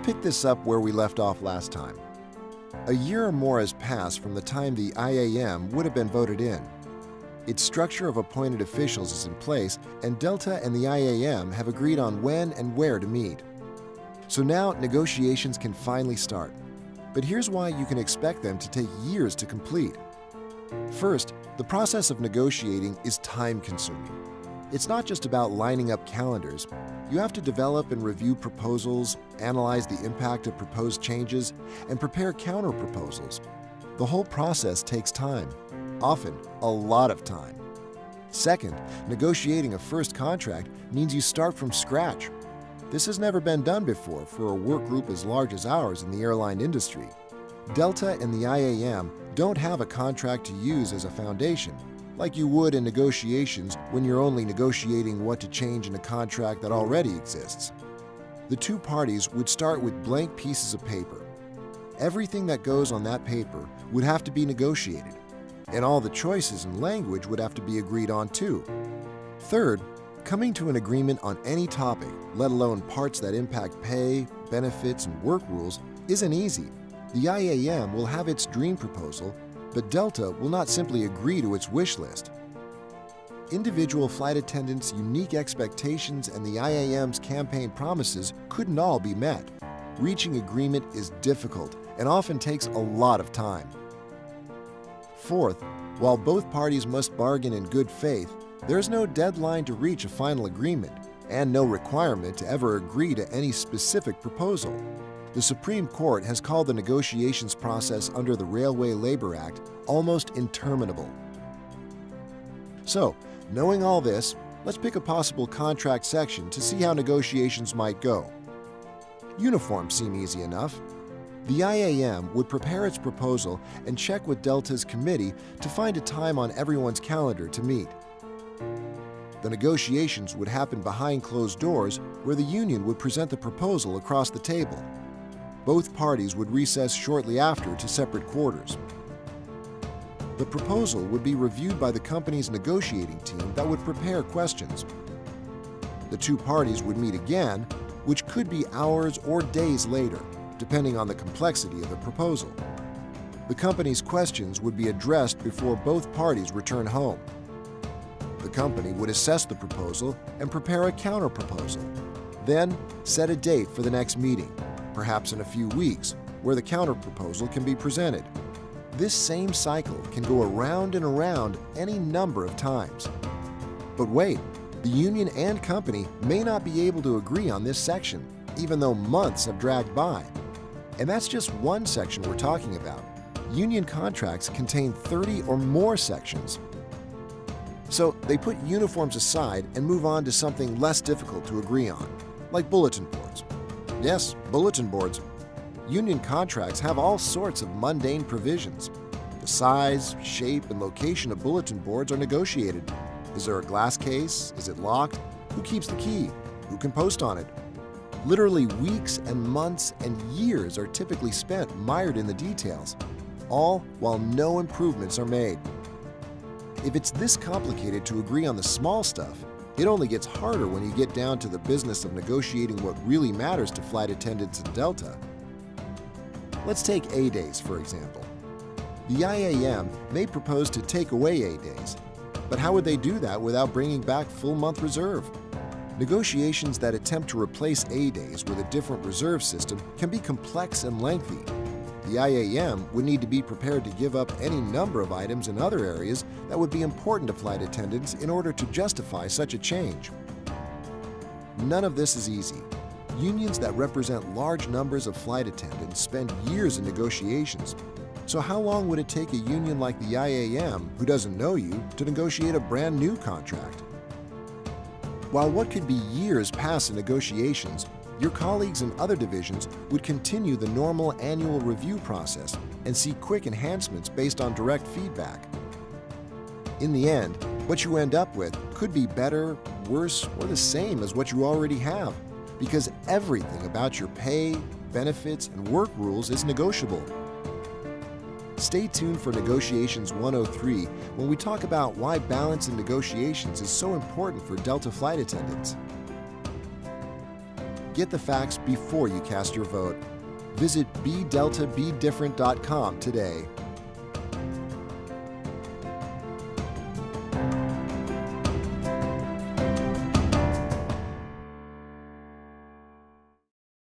pick this up where we left off last time. A year or more has passed from the time the IAM would have been voted in. Its structure of appointed officials is in place, and Delta and the IAM have agreed on when and where to meet. So now negotiations can finally start. But here's why you can expect them to take years to complete. First, the process of negotiating is time-consuming. It's not just about lining up calendars. You have to develop and review proposals, analyze the impact of proposed changes, and prepare counter-proposals. The whole process takes time, often a lot of time. Second, negotiating a first contract means you start from scratch. This has never been done before for a work group as large as ours in the airline industry. Delta and the IAM don't have a contract to use as a foundation, like you would in negotiations when you're only negotiating what to change in a contract that already exists. The two parties would start with blank pieces of paper. Everything that goes on that paper would have to be negotiated, and all the choices and language would have to be agreed on too. Third, coming to an agreement on any topic, let alone parts that impact pay, benefits, and work rules, isn't easy. The IAM will have its dream proposal, but Delta will not simply agree to its wish list. Individual flight attendants' unique expectations and the IAM's campaign promises couldn't all be met. Reaching agreement is difficult and often takes a lot of time. Fourth, while both parties must bargain in good faith, there's no deadline to reach a final agreement and no requirement to ever agree to any specific proposal. The Supreme Court has called the negotiations process under the Railway Labor Act almost interminable. So, knowing all this, let's pick a possible contract section to see how negotiations might go. Uniforms seem easy enough. The IAM would prepare its proposal and check with Delta's committee to find a time on everyone's calendar to meet. The negotiations would happen behind closed doors where the union would present the proposal across the table. Both parties would recess shortly after to separate quarters. The proposal would be reviewed by the company's negotiating team that would prepare questions. The two parties would meet again, which could be hours or days later, depending on the complexity of the proposal. The company's questions would be addressed before both parties return home. The company would assess the proposal and prepare a counter-proposal, then set a date for the next meeting, perhaps in a few weeks, where the counter-proposal can be presented. This same cycle can go around and around any number of times. But wait, the union and company may not be able to agree on this section, even though months have dragged by. And that's just one section we're talking about. Union contracts contain 30 or more sections. So they put uniforms aside and move on to something less difficult to agree on, like bulletin boards. Yes, bulletin boards. Union contracts have all sorts of mundane provisions. The size, shape, and location of bulletin boards are negotiated. Is there a glass case? Is it locked? Who keeps the key? Who can post on it? Literally weeks and months and years are typically spent mired in the details, all while no improvements are made. If it's this complicated to agree on the small stuff, it only gets harder when you get down to the business of negotiating what really matters to flight attendants in Delta. Let's take A days, for example. The IAM may propose to take away A days, but how would they do that without bringing back full month reserve? Negotiations that attempt to replace A days with a different reserve system can be complex and lengthy. The IAM would need to be prepared to give up any number of items in other areas that would be important to flight attendants in order to justify such a change. None of this is easy. Unions that represent large numbers of flight attendants spend years in negotiations. So how long would it take a union like the IAM, who doesn't know you, to negotiate a brand new contract? While what could be years pass in negotiations, your colleagues in other divisions would continue the normal annual review process and see quick enhancements based on direct feedback. In the end, what you end up with could be better, worse, or the same as what you already have, because everything about your pay, benefits, and work rules is negotiable. Stay tuned for Negotiations 103 when we talk about why balance in negotiations is so important for Delta flight attendants. Get the facts before you cast your vote. Visit BDeltaBeDifferent.com today.